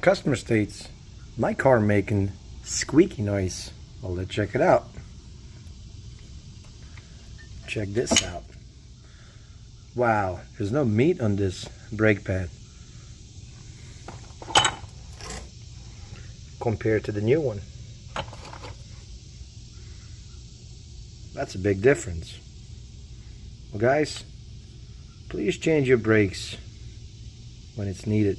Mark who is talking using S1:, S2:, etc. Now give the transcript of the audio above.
S1: Customer states, my car making squeaky noise. Well, let's check it out. Check this out. Wow, there's no meat on this brake pad compared to the new one. That's a big difference. Well, guys, please change your brakes when it's needed.